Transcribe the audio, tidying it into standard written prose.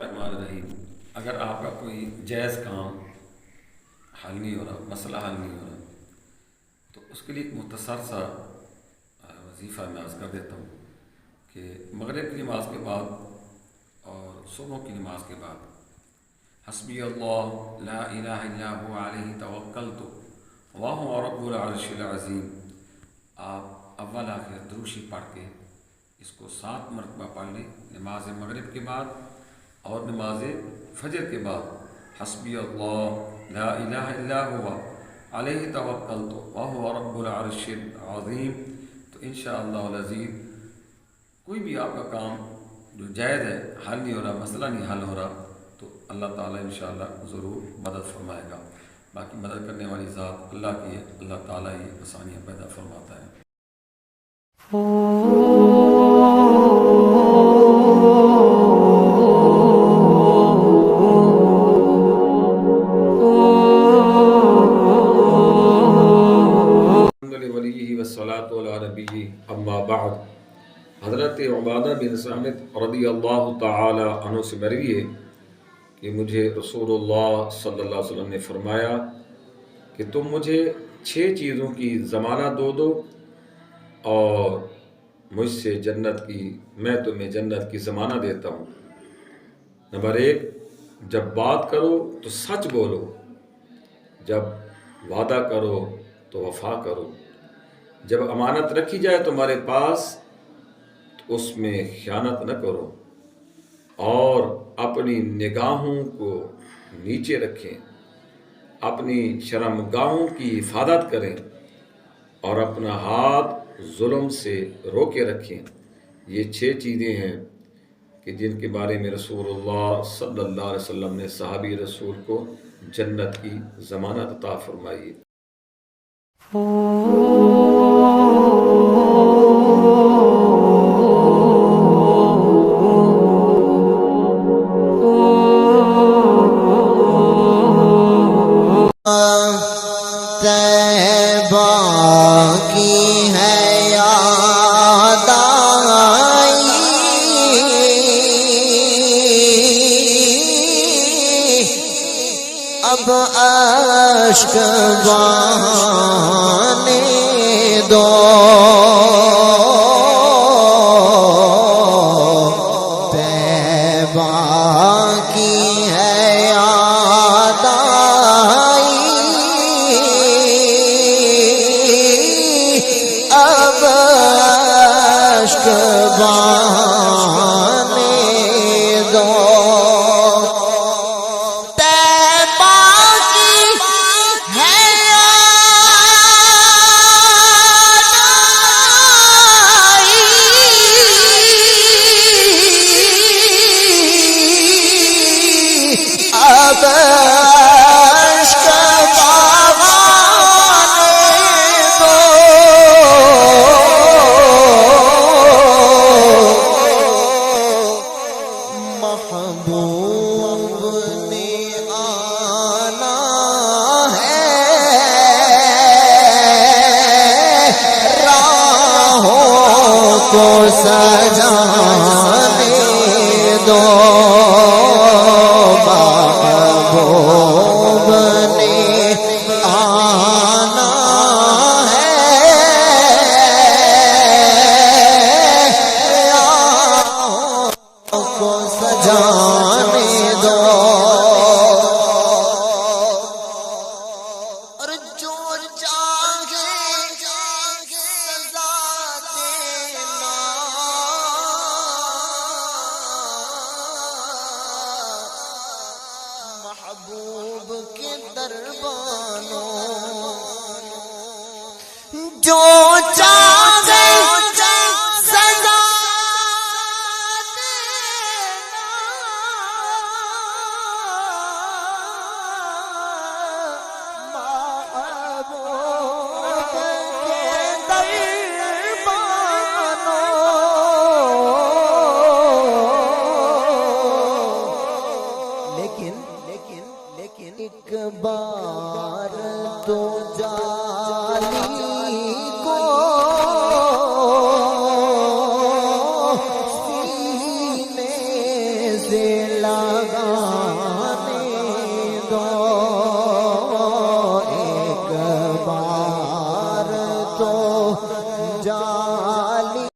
الرحمن الرحیم۔ اگر آپ کا کوئی جائز کام حل نہیں ہو رہا، مسئلہ حل نہیں ہو رہا، تو اس کے لیے ایک مختصر سا وظیفہ میں عرض کر دیتا ہوں کہ مغرب کی نماز کے بعد اور صبح کی نماز کے بعد حسبی اللہ لا الہ الا هو علیہ توکلت وہو رب العرش العظیم، آپ اول آخر دروشی پڑھ کے اس کو 7 مرتبہ پڑھ لیں نماز مغرب کے بعد اور نماز فجر کے بعد۔ حسبی اللہ لا الہ الا هو علیہ توکلت وہو رب العرش العظیم، تو انشاءاللہ العزیز کوئی بھی آپ کا کام جو جائز ہے حل نہیں ہو رہا، مسئلہ نہیں حل ہو رہا، تو اللہ تعالیٰ انشاءاللہ ضرور مدد فرمائے گا۔ باقی مدد کرنے والی ذات اللہ کی ہے، اللہ تعالیٰ ہی آسانیاں پیدا فرماتا ہے۔ والصلاة على نبی اما بعد۔ حضرت عبادہ بن صامت رضی اللہ تعالی عنہ سے مروی ہے کہ مجھے رسول اللہ صلی اللہ علیہ وسلم نے فرمایا کہ تم مجھے 6 چیزوں کی ضمانت دو اور مجھ سے میں تمہیں جنت کی ضمانت دیتا ہوں۔ نمبر 1، جب بات کرو تو سچ بولو، جب وعدہ کرو تو وفا کرو، جب امانت رکھی جائے تمہارے پاس تو اس میں خیانت نہ کرو، اور اپنی نگاہوں کو نیچے رکھیں، اپنی شرمگاہوں کی حفاظت کریں اور اپنا ہاتھ ظلم سے روکے رکھیں۔ یہ 6 چیزیں ہیں کہ جن کے بارے میں رسول اللہ صلی اللہ علیہ وسلم نے صحابی رسول کو جنت کی ضمانت عطا فرمائی۔ اب اشک بہانے دو، طیبہ کی ہے یاد آئی، اب اشک بہانے دو۔ کو سجانے دو، محبوب نے آنا ہے، راہوں کو سجانے دو۔ محبوب کے دربانوں جو چاہے سزا دینا، محبوب کے دربانوں لیکن ایک بار تو جالی کو سینے سے آغاز